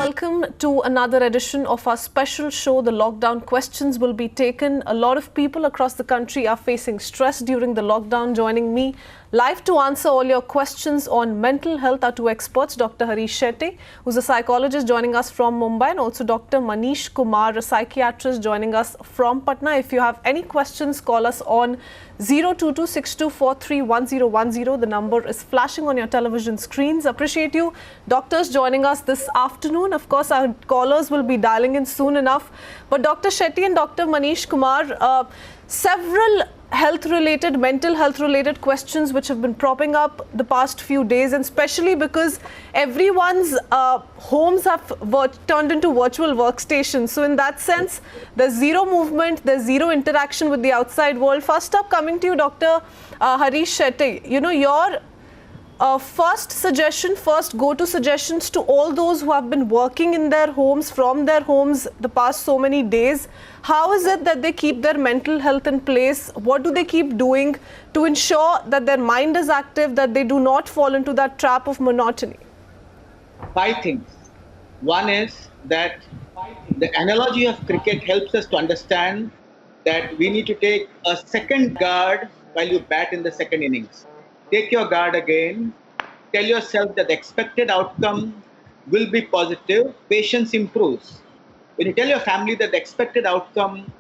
welcome to another edition of our special show. The lockdown questions will be taken. A lot of people across the country are facing stress during the lockdown. Joining me live to answer all your questions on mental health are two experts, Dr. Harish Shetty, who's a psychologist joining us from Mumbai, and also Dr. Manish Kumar, a psychiatrist joining us from Patna. If you have any questions, call us on 02262431010. The number is flashing on your television screens. Appreciate you doctors joining us this afternoon. Of course, our callers will be dialing in soon enough. But Dr. Shetty and Dr. Manish Kumar, several mental health related questions which have been propping up the past few days, and especially because everyone's homes have turned into virtual workstations. So in that sense, there's zero movement, there's zero interaction with the outside world. First up, coming to you, Dr. Harish Shetty, your first go-to suggestions to all those who have been working in their homes, from their homes the past so many days. How is it that they keep their mental health in place? What do they keep doing to ensure that their mind is active, that they do not fall into that trap of monotony? 5 things. One is that the analogy of cricket helps us to understand that we need to take a second guard while you bat in the second innings. Take your guard again. Tell yourself that the expected outcome will be positive. Patience improves. When you tell your family that the expected outcome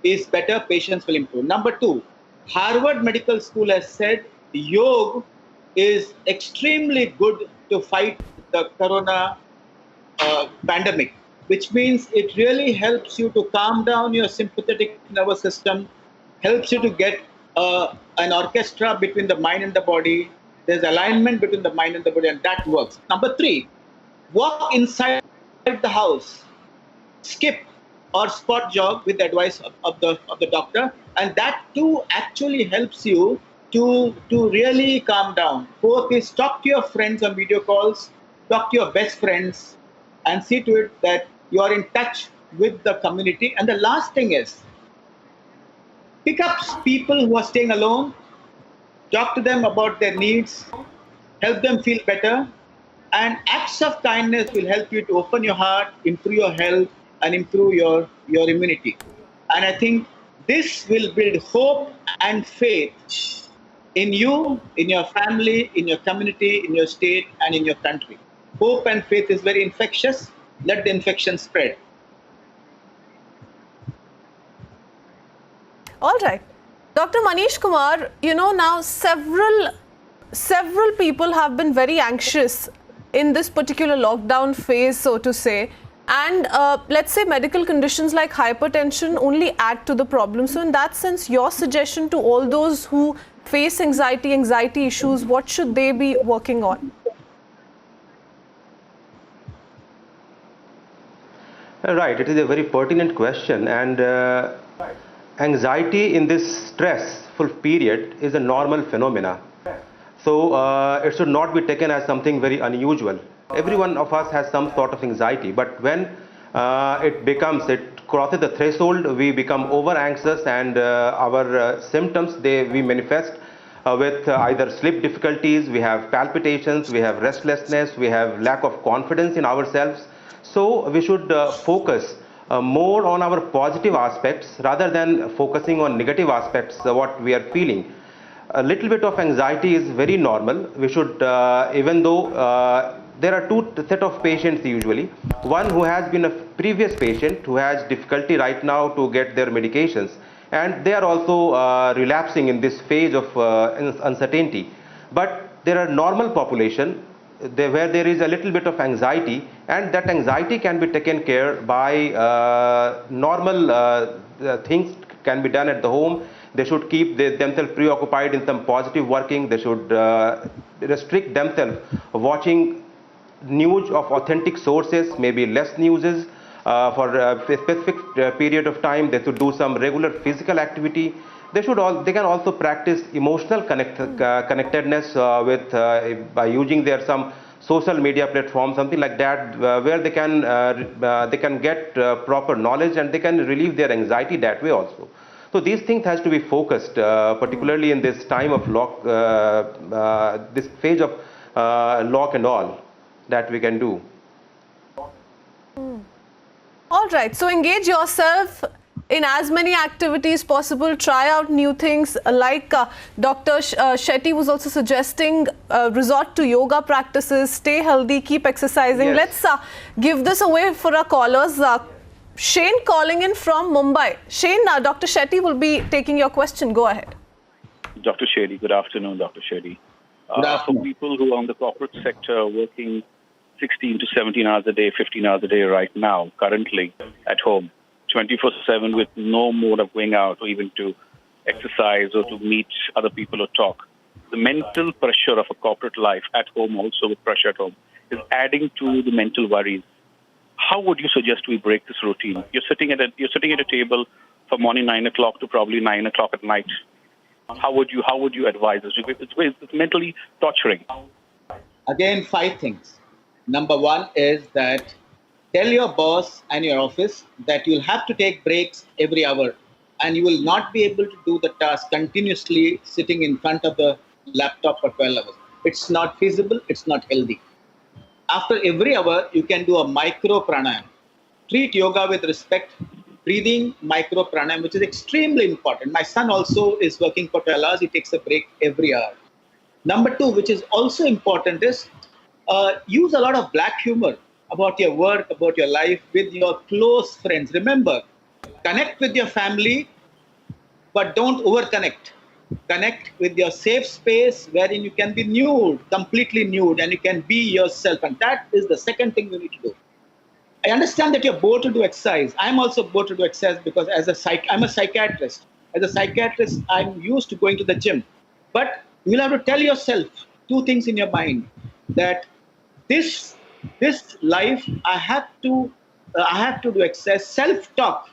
is better, patience will improve. Number 2, Harvard Medical School has said yoga is extremely good to fight the corona pandemic, which means it really helps you to calm down your sympathetic nervous system, helps you to get an orchestra between the mind and the body. There's alignment between the mind and the body, and that works. Number 3, walk inside the house, skip or spot jog with the advice of the doctor, and that too actually helps you to really calm down. 4th is talk to your friends on video calls, talk to your best friends, and see to it that you are in touch with the community. And the last thing is, pick up people who are staying alone, talk to them about their needs, help them feel better, and acts of kindness will help you to open your heart, improve your health, and improve your immunity. And I think this will build hope and faith in you, in your family, in your community, in your state, and in your country. Hope and faith is very infectious. Let the infection spread. All right. Dr. Manish Kumar, now several people have been very anxious in this particular lockdown phase, so to say. And let's say medical conditions like hypertension only add to the problem. So in that sense, your suggestion to all those who face anxiety issues, what should they be working on? Right. It is a very pertinent question. And anxiety in this stressful period is a normal phenomena. So it should not be taken as something very unusual. Every one of us has some sort of anxiety, but when it crosses the threshold, we become over anxious, and our symptoms, we manifest with either sleep difficulties, we have palpitations, we have restlessness, we have lack of confidence in ourselves. So we should focus more on our positive aspects rather than focusing on negative aspects, what we are feeling. A little bit of anxiety is very normal. We should, even though there are 2 set of patients usually. One who has been a previous patient who has difficulty right now to get their medications, and they are also relapsing in this phase of uncertainty. But there are normal population where there is a little bit of anxiety, and that anxiety can be taken care by normal things can be done at the home. They should keep themselves preoccupied in some positive working. They should restrict themselves watching news of authentic sources, maybe less newses for a specific period of time. They should do some regular physical activity. They can also practice emotional connectedness by using their some social media platform, something like that, where they can get proper knowledge, and they can relieve their anxiety that way also. So these things has to be focused, particularly in this time of this phase of lock and all that we can do. right. So engage yourself in as many activities possible. Try out new things. Like Dr. Shetty was also suggesting, resort to yoga practices. Stay healthy. Keep exercising. Yes. Let's give this away for our callers. Shane calling in from Mumbai. Shane, Dr. Shetty will be taking your question. Go ahead. Dr. Shetty, good afternoon, Dr. Shetty. Good afternoon. For people who are in the corporate sector working 16 to 17 hours a day, 15 hours a day right now, currently at home, 24/7 with no mode of going out or even to exercise or to meet other people or talk. The mental pressure of a corporate life at home, also with pressure at home, is adding to the mental worries. How would you suggest we break this routine? You're sitting at a table from morning 9 o'clock to probably 9 o'clock at night. How would you advise us? It's mentally torturing. Again, 5 things. Number 1 is that tell your boss and your office that you'll have to take breaks every hour and you will not be able to do the task continuously sitting in front of the laptop for 12 hours. It's not feasible, it's not healthy. After every hour, you can do a micro pranayam. Treat yoga with respect. Breathing, micro pranayam, which is extremely important. My son also is working for 12 hours. He takes a break every hour. Number 2, which is also important, is use a lot of black humor about your work, about your life with your close friends. Remember, connect with your family, but don't over-connect. Connect with your safe space wherein you can be nude, completely nude, and you can be yourself. And that is the second thing you need to do. I understand that you're bored to do exercise. I'm also bored to do exercise because I'm a psychiatrist. As a psychiatrist, I'm used to going to the gym. But you'll have to tell yourself 2 things in your mind, that this life, I have to do exercise. Self-talk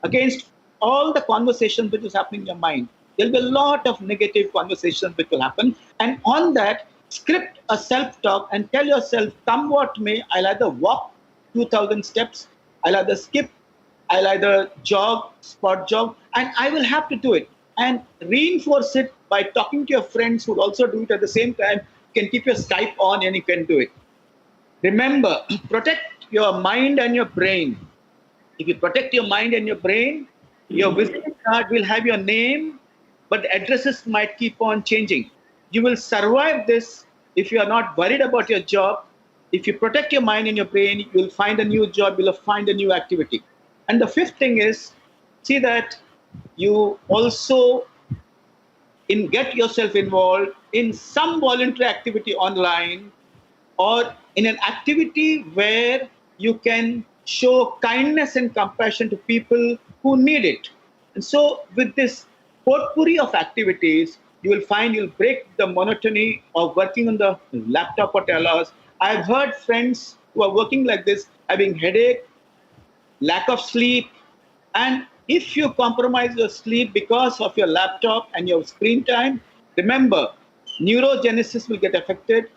against all the conversations which is happening in your mind. There'll be a lot of negative conversations which will happen. And on that, script a self-talk and tell yourself, come what may, I'll either walk 2,000 steps, I'll either skip, I'll either jog, spot jog, and I will have to do it. And reinforce it by talking to your friends who will also do it at the same time. You can keep your Skype on and you can do it. Remember, protect your mind and your brain. If you protect your mind and your brain, your visiting card will have your name, but the addresses might keep on changing. You will survive this if you are not worried about your job. If you protect your mind and your brain, you will find a new job, you will find a new activity. And the 5th thing is, see that you also get yourself involved in some voluntary activity online or in an activity where you can show kindness and compassion to people who need it. And so with this potpourri of activities, you will find you'll break the monotony of working on the laptop for 12 hours. I've heard friends who are working like this having headache, lack of sleep, and if you compromise your sleep because of your laptop and your screen time, remember, neurogenesis will get affected,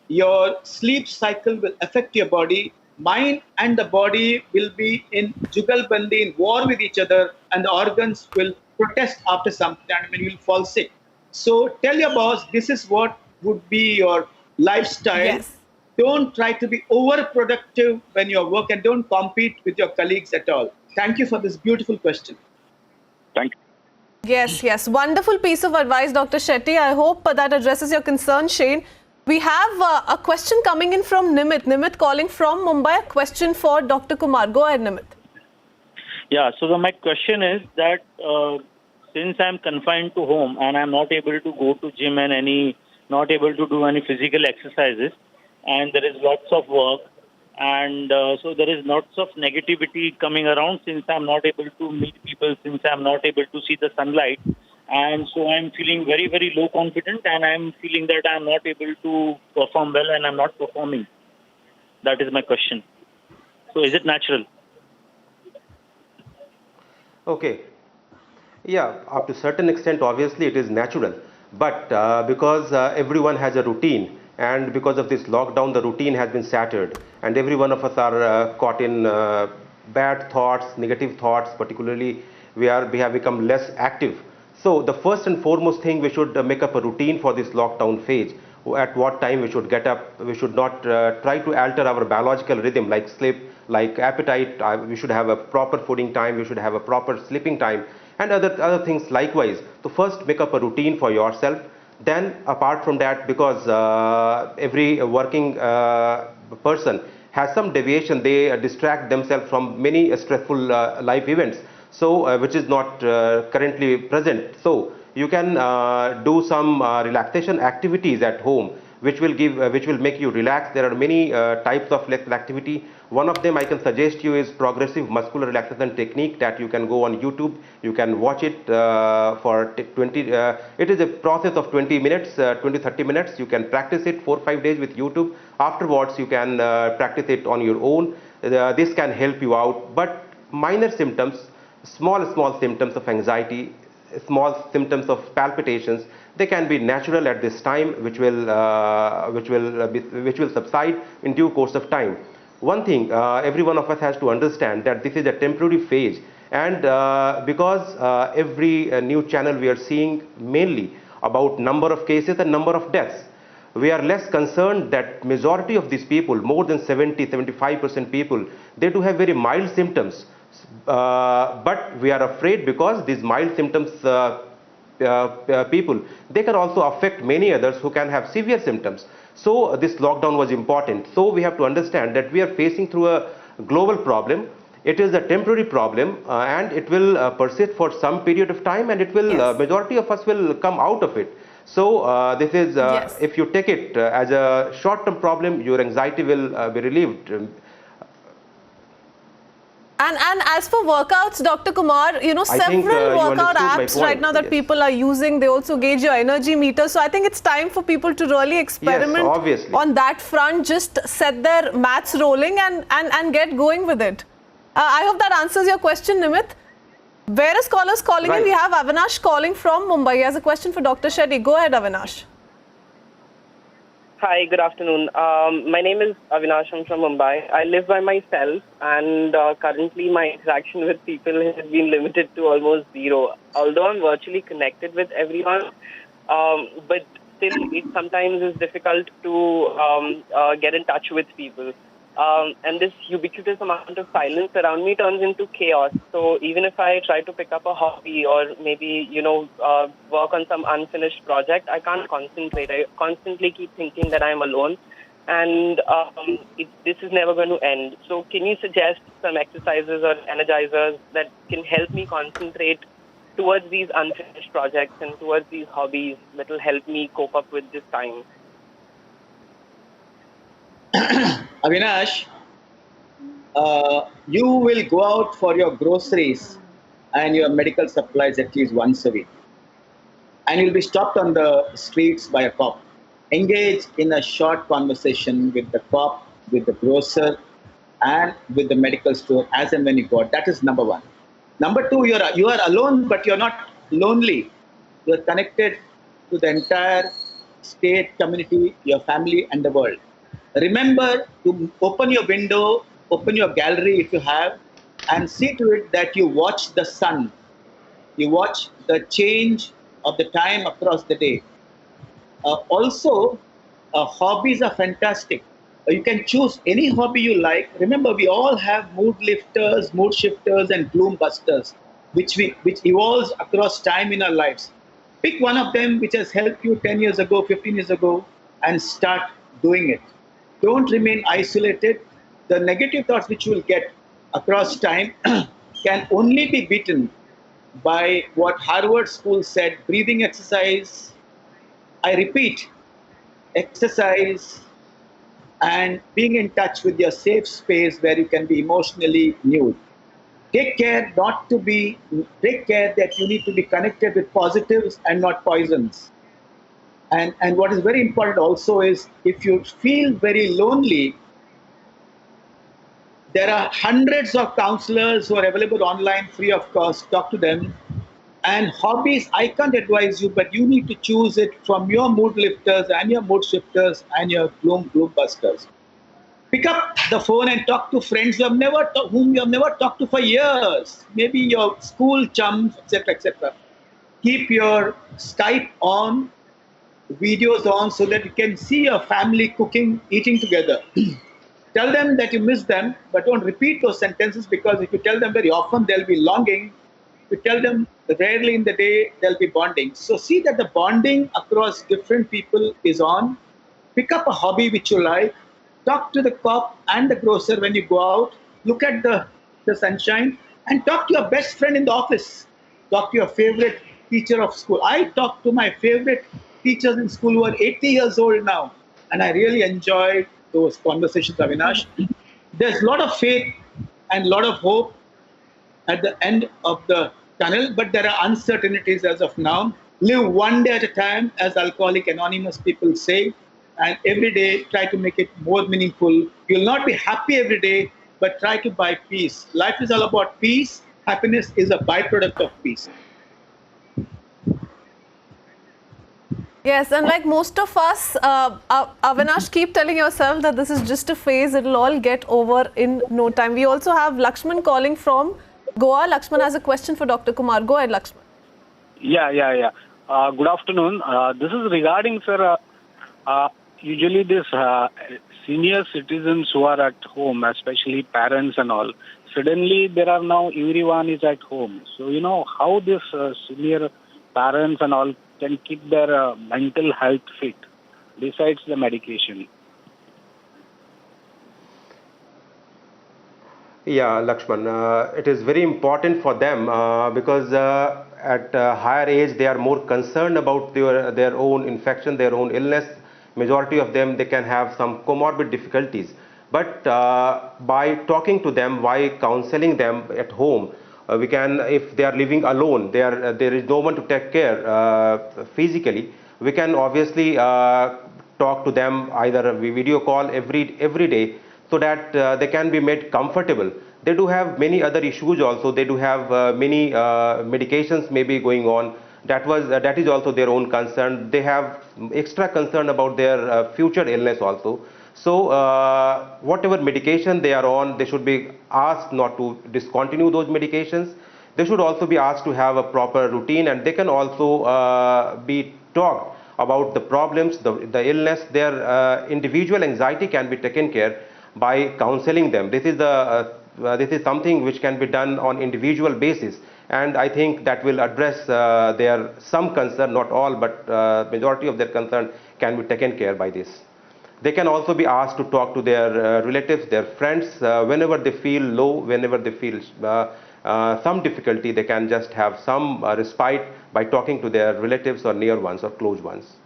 your sleep cycle will affect your body, mind and the body will be in jugalbandi, in war with each other, and the organs will protest after some time and you will fall sick. So tell your boss this is what would be your lifestyle. Yes. Don't try to be overproductive when you work and don't compete with your colleagues at all. Thank you for this beautiful question. Thank you. Yes. Wonderful piece of advice, Dr. Shetty. I hope that addresses your concern, Shane. We have a question coming in from Nimit. Nimit calling from Mumbai. A question for Dr. Kumar. Go ahead, Nimit. Yeah, so my question is that since I'm confined to home and I'm not able to go to gym and not able to do any physical exercises, and there is lots of work, and so there is lots of negativity coming around since I'm not able to meet people, since I'm not able to see the sunlight, and so I'm feeling very, very low confident, and I'm feeling that I'm not able to perform well and I'm not performing. That is my question. So is it natural? Okay. Yeah, up to a certain extent, obviously it is natural. But because everyone has a routine, and because of this lockdown, the routine has been shattered, and every one of us are caught in bad thoughts, negative thoughts, particularly we have become less active. So the first and foremost thing, we should make up a routine for this lockdown phase. at what time we should get up. We should not try to alter our biological rhythm like sleep, like appetite. We should have a proper fooding time, we should have a proper sleeping time, and other things likewise. So first make up a routine for yourself. Then apart from that, because every working person has some deviation, they distract themselves from many stressful life events, so which is not currently present. So you can do some relaxation activities at home, which will make you relax. There are many types of activity. One of them I can suggest you is progressive muscular relaxation technique that you can go on YouTube. You can watch it for 20. It is a process of 20 minutes, 20-30 minutes. You can practice it 4-5 days with YouTube. Afterwards, you can practice it on your own. This can help you out. But minor symptoms, small symptoms of anxiety, small symptoms of palpitations, they can be natural at this time, which will subside in due course of time. One thing every one of us has to understand, that this is a temporary phase, and because every new channel we are seeing mainly about number of cases and number of deaths, we are less concerned that majority of these people, more than 70-75% people, they do have very mild symptoms. But we are afraid because these mild symptoms people, they can also affect many others who can have severe symptoms. So this lockdown was important. So we have to understand that we are facing through a global problem. It is a temporary problem and it will persist for some period of time, and it will majority of us will come out of it. So this is if you take it as a short-term problem, your anxiety will be relieved. And as for workouts, Dr. Kumar, several workout apps right now that people are using, they also gauge your energy meter. So I think it's time for people to really experiment on that front. Just set their maths rolling and get going with it. I hope that answers your question, Nimit. Various callers calling in. We have Avinash calling from Mumbai. He has a question for Dr. Shetty. Go ahead, Avinash. Hi, good afternoon. My name is Avinash. I'm from Mumbai. I live by myself, and currently my interaction with people has been limited to almost zero. Although I'm virtually connected with everyone, but still it sometimes is difficult to get in touch with people. And this ubiquitous amount of silence around me turns into chaos. So even if I try to pick up a hobby or maybe, work on some unfinished project, I can't concentrate. I constantly keep thinking that I'm alone, and this is never going to end. So can you suggest some exercises or energizers that can help me concentrate towards these unfinished projects and towards these hobbies that will help me cope up with this time? Avinash, you will go out for your groceries and your medical supplies at least once a week. And you'll be stopped on the streets by a cop. Engage in a short conversation with the cop, with the grocer, and with the medical store as and when you go out. That is number one. Number two, you are alone, but you're not lonely. You're connected to the entire state, community, your family, and the world. Remember to open your window, open your gallery if you have, and see to it that you watch the sun. You watch the change of the time across the day. Also, hobbies are fantastic. You can choose any hobby you like. Remember, we all have mood lifters, mood shifters, and gloom busters, which evolves across time in our lives. Pick one of them which has helped you 10 years ago, 15 years ago, and start doing it. Don't remain isolated. The negative thoughts which you will get across time can only be beaten by what Harvard School said, breathing exercise. I repeat, exercise and being in touch with your safe space where you can be emotionally nude. Take care that you need to be connected with positives and not poisons. And what is very important also is, if you feel very lonely, there are hundreds of counselors who are available online free of cost. Talk to them. And hobbies, I can't advise you, but you need to choose it from your mood lifters and your mood shifters and your gloom busters. Pick up the phone and talk to friends whom you have never talked to for years. Maybe your school chums, etc., etc. Keep your Skype on. videos on so that you can see your family cooking, eating together. Tell them that you miss them, but don't repeat those sentences, because if you tell them very often, they'll be longing. If you tell them rarely in the day, they'll be bonding. So see that the bonding across different people is on. Pick up a hobby which you like. Talk to the cop and the grocer when you go out. Look at the sunshine and talk to your best friend in the office. Talk to your favorite teacher of school. I talk to my favorite teachers in school who are 80 years old now. And I really enjoyed those conversations, Avinash. There's a lot of faith and a lot of hope at the end of the tunnel, but there are uncertainties as of now. Live one day at a time, as Alcoholic Anonymous people say, and every day try to make it more meaningful. You'll not be happy every day, but try to buy peace. Life is all about peace. Happiness is a byproduct of peace. Yes, and like most of us, Avinash, keep telling yourself that this is just a phase. It'll all get over in no time. We also have Lakshman calling from Goa. Lakshman has a question for Dr. Kumar. Go ahead, Lakshman. Yeah. Good afternoon. This is regarding, sir, usually this senior citizens who are at home, especially parents and all, suddenly there are now everyone is at home. So, you know, how this senior parents and all can keep their mental health fit besides the medication? Yeah, Lakshman, it is very important for them because at higher age they are more concerned about their own infection, their own illness. Majority of them, they can have some comorbid difficulties. But by talking to them, by counseling them at home, we can, if they are living alone, there is no one to take care physically, we can obviously talk to them either a video call every day, so that they can be made comfortable. They do have many other issues also. They do have many medications maybe going on. That is also their own concern. They have extra concern about their future illness also. So whatever medication they are on, they should be asked not to discontinue those medications. They should also be asked to have a proper routine, and they can also be talked about the problems, the illness. Their individual anxiety can be taken care by counseling them. This is something which can be done on individual basis, and I think that will address their some concern, not all, but majority of their concern can be taken care by this. They can also be asked to talk to their relatives, their friends, whenever they feel low, whenever they feel some difficulty. They can just have some respite by talking to their relatives or near ones or close ones.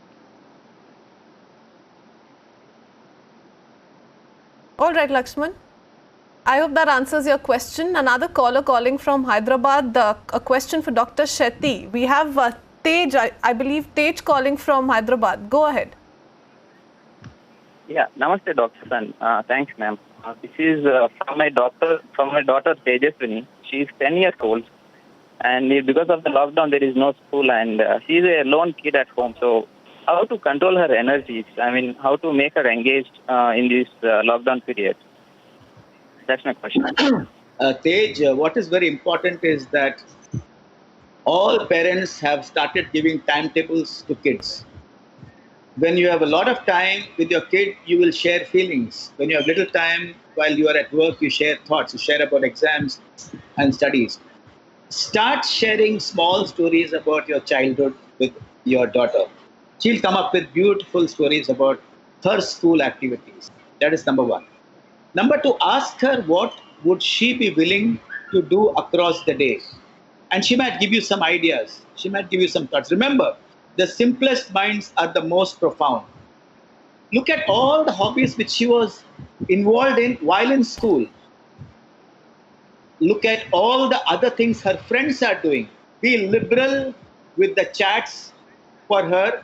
All right, Lakshman. I hope that answers your question. Another caller calling from Hyderabad, a question for Dr. Shetty. We have Tej, I believe Tej calling from Hyderabad. Go ahead. Yeah, namaste, Dr. San. Thanks, ma'am. This is from my daughter Tejaswini. She is 10 years old, and because of the lockdown, there is no school, and she is a lone kid at home. So, how to control her energies? I mean, how to make her engaged in this lockdown period? That's my question. Tej, what is very important is that all parents have started giving timetables to kids. When you have a lot of time with your kid, you will share feelings. When you have little time while you are at work, you share thoughts, you share about exams and studies. Start sharing small stories about your childhood with your daughter. She'll come up with beautiful stories about her school activities. That is number one. Number two, ask her what would she be willing to do across the day. And she might give you some ideas. She might give you some thoughts. Remember, the simplest minds are the most profound. Look at all the hobbies which she was involved in while in school. Look at all the other things her friends are doing. Be liberal with the chats for her,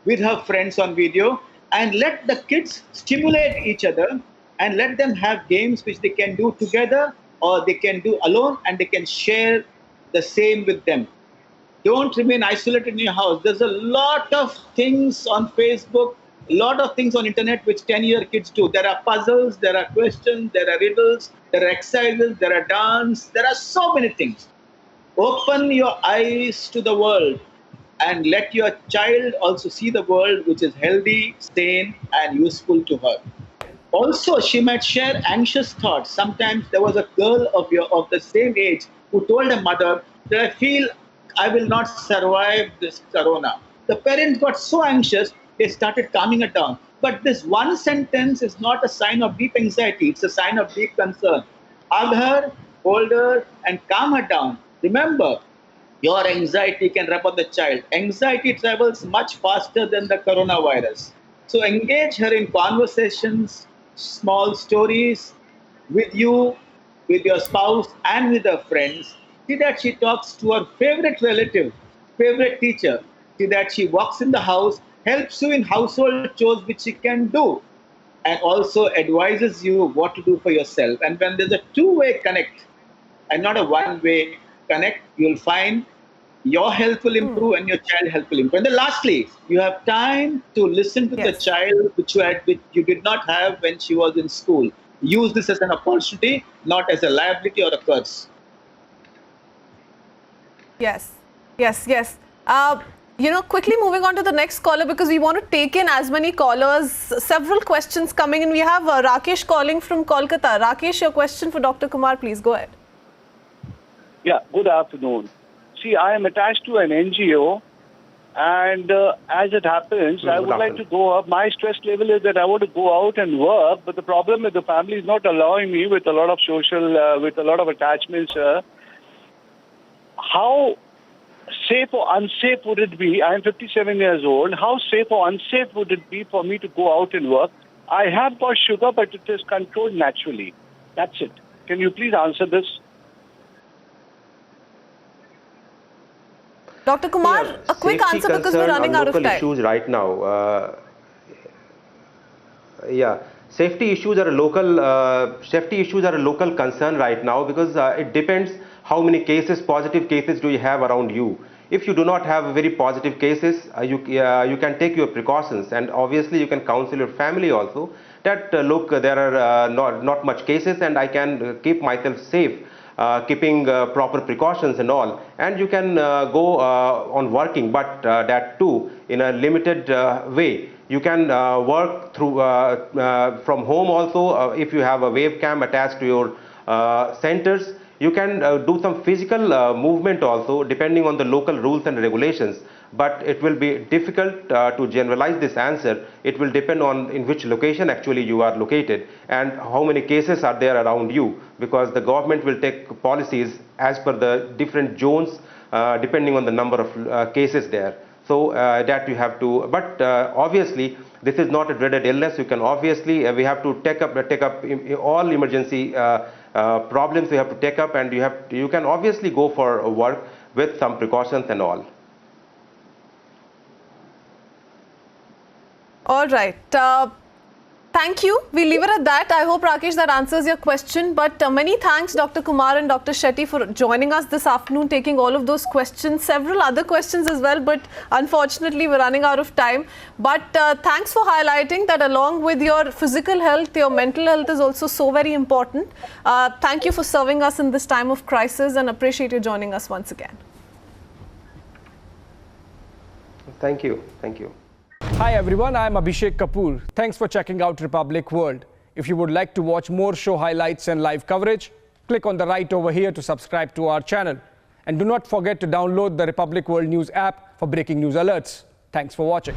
with her friends on video, and let the kids stimulate each other, and let them have games which they can do together or they can do alone, and they can share the same with them. Don't remain isolated in your house. There's a lot of things on Facebook, a lot of things on internet which 10-year kids do. There are puzzles, there are questions, there are riddles, there are exercises, there are dance, there are so many things. Open your eyes to the world and let your child also see the world which is healthy, sane, and useful to her. Also, she might share anxious thoughts. Sometimes there was a girl of the same age who told her mother that I feel I will not survive this corona. The parents got so anxious, they started calming her down. But this one sentence is not a sign of deep anxiety, it's a sign of deep concern. Hug her, hold her, and calm her down. Remember, your anxiety can rub on the child. Anxiety travels much faster than the coronavirus. So engage her in conversations, small stories with you, with your spouse, and with her friends. See that she talks to her favorite relative, favorite teacher. See that she walks in the house, helps you in household chores which she can do, and also advises you what to do for yourself. And when there's a two-way connect and not a one-way connect, you'll find your health will improve and your child health will improve. And then lastly, you have time to listen to the child which you did not have when she was in school. Use this as an opportunity, not as a liability or a curse. Yes. Quickly moving on to the next caller because we want to take in as many callers. Several questions coming in. We have Rakesh calling from Kolkata. Rakesh, your question for Dr. Kumar, please go ahead. Yeah, good afternoon. See, I am attached to an NGO, and as it happens, I would like to go up. My stress level is that I want to go out and work, but the problem is the family is not allowing me with a lot of with a lot of attachments. How safe or unsafe would it be? I am 57 years old. How safe or unsafe would it be for me to go out and work? I have got sugar, but it is controlled naturally. That's it. Can you please answer this? Dr. Kumar, a quick answer because we're running out of time. Issues right now. Safety issues are a local concern right now because it depends how many positive cases do you have around you. If you do not have very positive cases, you can take your precautions, and obviously you can counsel your family also that look, there are not much cases and I can keep myself safe. Keeping proper precautions and all, and you can go on working, but that too in a limited way. You can work through from home also. If you have a webcam attached to your centers, you can do some physical movement also, depending on the local rules and regulations. But it will be difficult to generalize this answer. It will depend on in which location actually you are located and how many cases are there around you, because the government will take policies as per the different zones depending on the number of cases there. So that you have to, but obviously this is not a dreaded illness. You can obviously, we have to take up all emergency problems we have to take up, and you can obviously go for work with some precautions and all. All right. Thank you. We'll leave it at that. I hope, Rakesh, that answers your question. But many thanks, Dr. Kumar and Dr. Shetty, for joining us this afternoon, taking all of those questions, several other questions as well. But unfortunately, we're running out of time. But thanks for highlighting that along with your physical health, your mental health is also so very important. Thank you for serving us in this time of crisis and appreciate you joining us once again. Thank you. Thank you. Hi everyone, I am Abhishek Kapoor. Thanks for checking out Republic World. If you would like to watch more show highlights and live coverage, click on the right over here to subscribe to our channel. And do not forget to download the Republic World News app for breaking news alerts. Thanks for watching.